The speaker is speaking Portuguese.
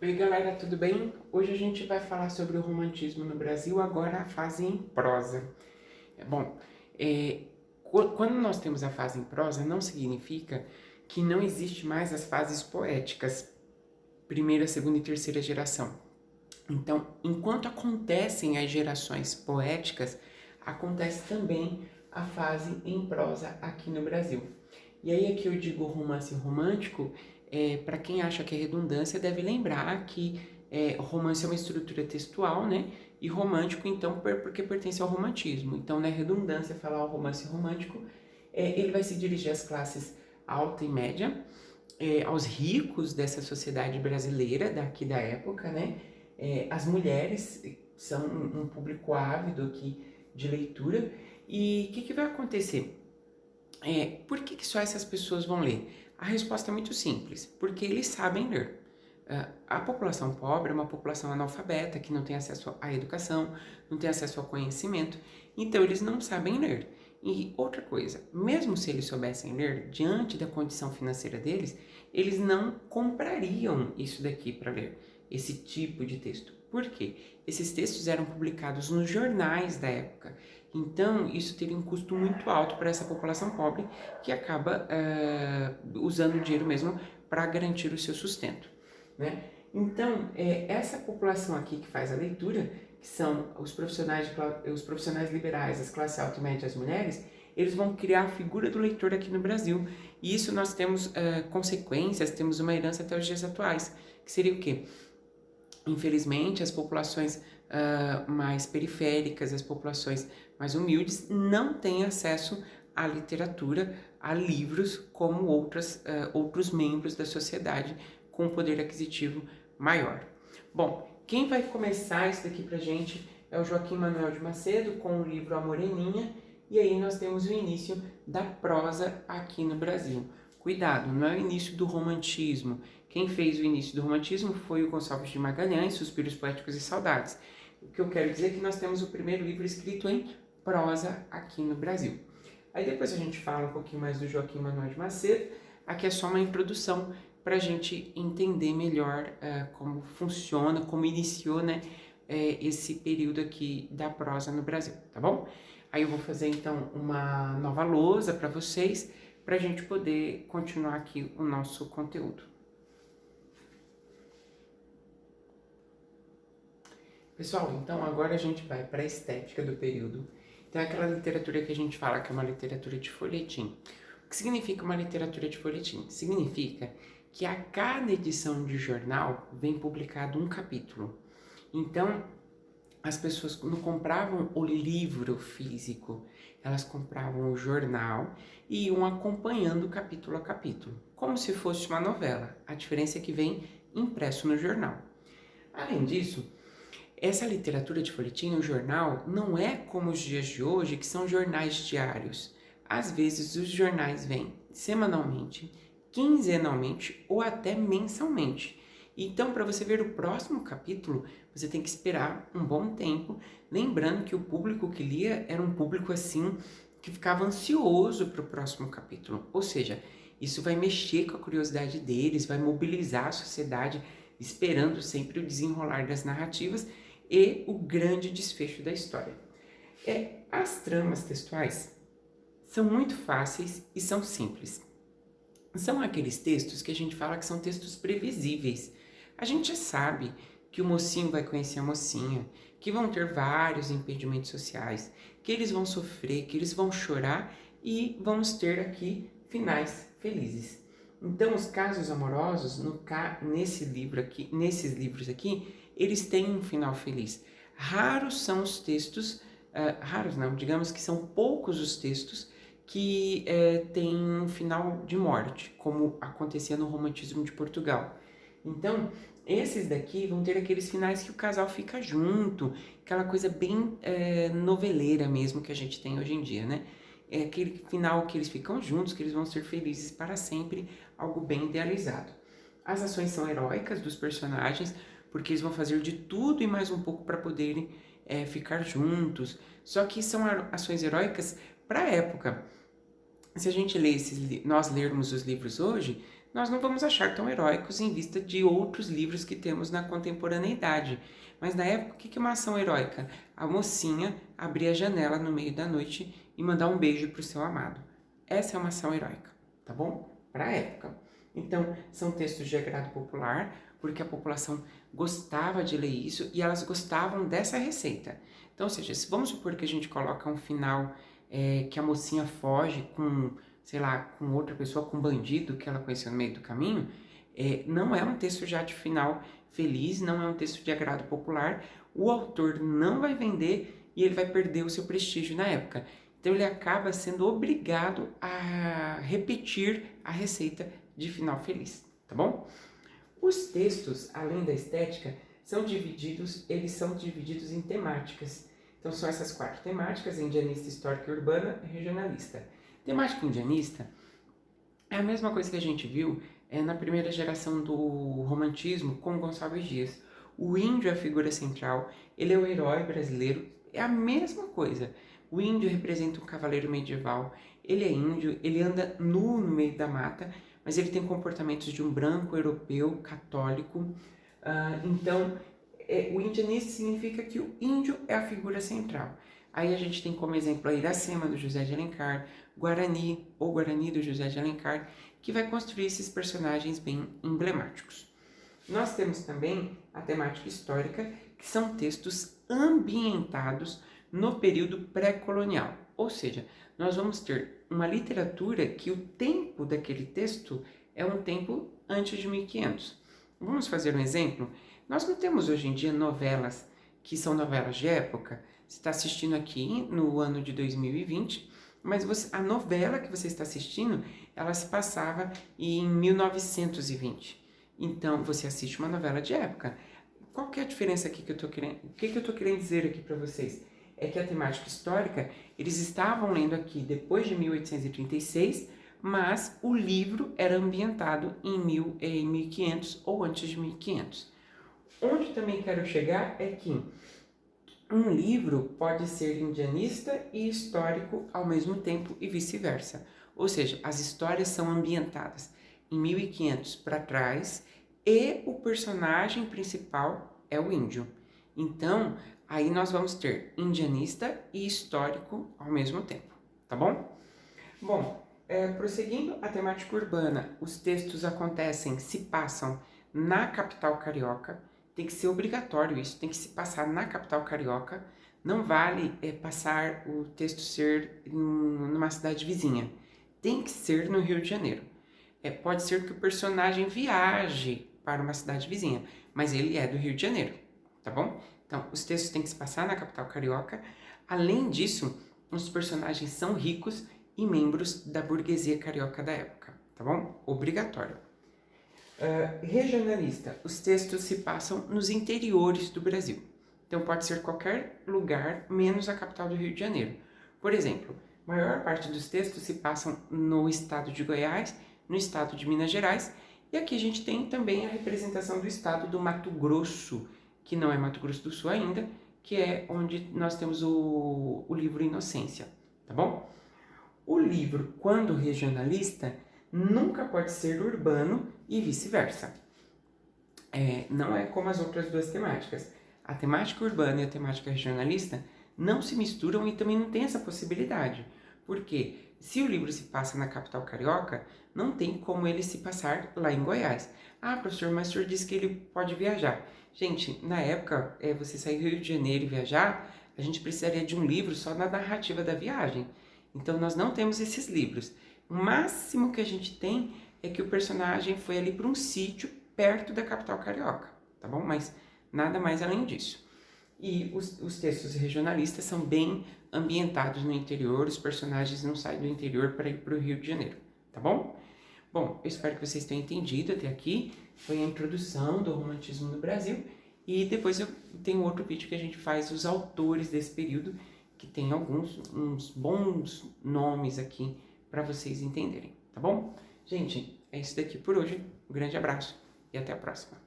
Oi galera, tudo bem? Hoje a gente vai falar sobre o romantismo no Brasil, agora a fase em prosa. Bom, quando nós temos a fase em prosa, não significa que não existe mais as fases poéticas, primeira, segunda e terceira geração. Então, enquanto acontecem as gerações poéticas, acontece também a fase em prosa aqui no Brasil. E aí aqui eu digo romance romântico, para quem acha que é redundância, deve lembrar que romance é uma estrutura textual, né? E romântico, então, porque pertence ao romantismo. Então, não é redundância falar o romance romântico. Ele vai se dirigir às classes alta e média, aos ricos dessa sociedade brasileira, daqui da época, né? As mulheres são um público ávido aqui de leitura. E o que vai acontecer? Por que só essas pessoas vão ler? A resposta é muito simples, porque eles sabem ler. A população pobre é uma população analfabeta, que não tem acesso à educação, não tem acesso ao conhecimento, então eles não sabem ler. E outra coisa, mesmo se eles soubessem ler, diante da condição financeira deles, eles não comprariam isso daqui para ler, esse tipo de texto. Por quê? Esses textos eram publicados nos jornais da época. Então, isso teria um custo muito alto para essa população pobre que acaba usando o dinheiro mesmo para garantir o seu sustento, né? Então, essa população aqui que faz a leitura, que são os profissionais liberais, as classes alta e média, as mulheres, eles vão criar a figura do leitor aqui no Brasil. E isso nós temos consequências, temos uma herança até os dias atuais, que seria o quê? Infelizmente, as populações mais periféricas, as populações mais humildes, não têm acesso à literatura, a livros, como outros membros da sociedade com poder aquisitivo maior. Bom, quem vai começar isso daqui pra gente é o Joaquim Manuel de Macedo, com o livro A Moreninha, e aí nós temos o início da prosa aqui no Brasil. Cuidado, não é o início do romantismo. Quem fez o início do romantismo foi o Gonçalves de Magalhães, Suspiros Poéticos e Saudades. O que eu quero dizer é que nós temos o primeiro livro escrito em prosa aqui no Brasil. Aí depois a gente fala um pouquinho mais do Joaquim Manuel de Macedo. Aqui é só uma introdução para a gente entender melhor como funciona, como iniciou, né, esse período aqui da prosa no Brasil, tá bom? Aí eu vou fazer então uma nova lousa para vocês, para a gente poder continuar aqui o nosso conteúdo. Pessoal, então agora a gente vai para a estética do período. Então é aquela literatura que a gente fala que é uma literatura de folhetim. O que significa uma literatura de folhetim? Significa que a cada edição de jornal vem publicado um capítulo. Então, as pessoas não compravam o livro físico, elas compravam o jornal e iam acompanhando capítulo a capítulo, como se fosse uma novela. A diferença é que vem impresso no jornal. Além disso, essa literatura de folhetim, o jornal, não é como os dias de hoje, que são jornais diários. Às vezes os jornais vêm semanalmente, quinzenalmente ou até mensalmente. Então, para você ver o próximo capítulo, você tem que esperar um bom tempo, lembrando que o público que lia era um público assim que ficava ansioso para o próximo capítulo. Ou seja, isso vai mexer com a curiosidade deles, vai mobilizar a sociedade, esperando sempre o desenrolar das narrativas e o grande desfecho da história. As tramas textuais são muito fáceis e são simples. São aqueles textos que a gente fala que são textos previsíveis. A gente já sabe que o mocinho vai conhecer a mocinha, que vão ter vários impedimentos sociais, que eles vão sofrer, que eles vão chorar e vamos ter aqui finais felizes. Então, os casos amorosos, nesses livros aqui, eles têm um final feliz. Raros são os textos, raros não, digamos que são poucos os textos que têm um final de morte, como acontecia no romantismo de Portugal. Então, esses daqui vão ter aqueles finais que o casal fica junto, aquela coisa bem noveleira mesmo que a gente tem hoje em dia, né? É aquele final que eles ficam juntos, que eles vão ser felizes para sempre, algo bem idealizado. As ações são heróicas dos personagens, porque eles vão fazer de tudo e mais um pouco para poderem ficar juntos. Só que são ações heróicas para a época. Se a gente nós lermos os livros hoje, nós não vamos achar tão heróicos em vista de outros livros que temos na contemporaneidade. Mas na época, o que é uma ação heróica? A mocinha abrir a janela no meio da noite e mandar um beijo para o seu amado. Essa é uma ação heróica, tá bom? Para a época. Então, são textos de agrado popular, porque a população gostava de ler isso e elas gostavam dessa receita. Então, ou seja, se vamos supor que a gente coloca um final que a mocinha foge com, sei lá, com outra pessoa, com um bandido que ela conheceu no meio do caminho, não é um texto já de final feliz, não é um texto de agrado popular, o autor não vai vender e ele vai perder o seu prestígio na época. Então ele acaba sendo obrigado a repetir a receita de final feliz, tá bom? Os textos, além da estética, eles são divididos em temáticas. Então são essas 4 temáticas: indianista, histórica, urbana e regionalista. Temática indianista é a mesma coisa que a gente viu na primeira geração do romantismo com Gonçalves Dias. O índio é a figura central, ele é o herói brasileiro, é a mesma coisa. O índio representa um cavaleiro medieval, ele é índio, ele anda nu no meio da mata, mas ele tem comportamentos de um branco europeu católico. Então, o indianista significa que o índio é a figura central. Aí a gente tem como exemplo a Iracema, do José de Alencar, Guarani, ou Guarani, do José de Alencar, que vai construir esses personagens bem emblemáticos. Nós temos também a temática histórica, que são textos ambientados no período pré-colonial. Ou seja, nós vamos ter uma literatura que o tempo daquele texto é um tempo antes de 1500. Vamos fazer um exemplo? Nós não temos hoje em dia novelas que são novelas de época. Você está assistindo aqui no ano de 2020, mas a novela que você está assistindo, ela se passava em 1920. Então, você assiste uma novela de época. Qual que é a diferença aqui que eu estou querendo? O que eu estou querendo dizer aqui para vocês? É que a temática histórica, eles estavam lendo aqui depois de 1836, mas o livro era ambientado em 1500 ou antes de 1500. Onde também quero chegar é que um livro pode ser indianista e histórico ao mesmo tempo e vice-versa. Ou seja, as histórias são ambientadas em 1500 para trás e o personagem principal é o índio. Então, aí nós vamos ter indianista e histórico ao mesmo tempo, tá bom? Bom, prosseguindo a temática urbana, os textos se passam na capital carioca. Tem que ser obrigatório isso, tem que se passar na capital carioca. Não vale passar o texto ser numa cidade vizinha. Tem que ser no Rio de Janeiro. Pode ser que o personagem viaje para uma cidade vizinha, mas ele é do Rio de Janeiro, tá bom? Então, os textos têm que se passar na capital carioca. Além disso, os personagens são ricos e membros da burguesia carioca da época, tá bom? Obrigatório. Regionalista, os textos se passam nos interiores do Brasil. Então pode ser qualquer lugar, menos a capital do Rio de Janeiro. Por exemplo, a maior parte dos textos se passam no estado de Goiás, no estado de Minas Gerais, e aqui a gente tem também a representação do estado do Mato Grosso, que não é Mato Grosso do Sul ainda, que é onde nós temos o livro Inocência, tá bom? O livro, quando regionalista, nunca pode ser urbano e vice-versa. Não é como as outras duas temáticas. A temática urbana e a temática regionalista não se misturam e também não tem essa possibilidade. Porque se o livro se passa na capital carioca, não tem como ele se passar lá em Goiás. Ah, professor, mas o senhor disse que ele pode viajar. Gente, na época, você sair do Rio de Janeiro e viajar, a gente precisaria de um livro só na narrativa da viagem. Então, nós não temos esses livros. O máximo que a gente tem é que o personagem foi ali para um sítio perto da capital carioca, tá bom? Mas nada mais além disso. E os textos regionalistas são bem ambientados no interior, os personagens não saem do interior para ir para o Rio de Janeiro, tá bom? Bom, eu espero que vocês tenham entendido até aqui. Foi a introdução do romantismo no Brasil. E depois eu tenho outro vídeo que a gente faz os autores desse período, que tem uns bons nomes aqui para vocês entenderem, tá bom? Gente, é isso daqui por hoje. Um grande abraço e até a próxima.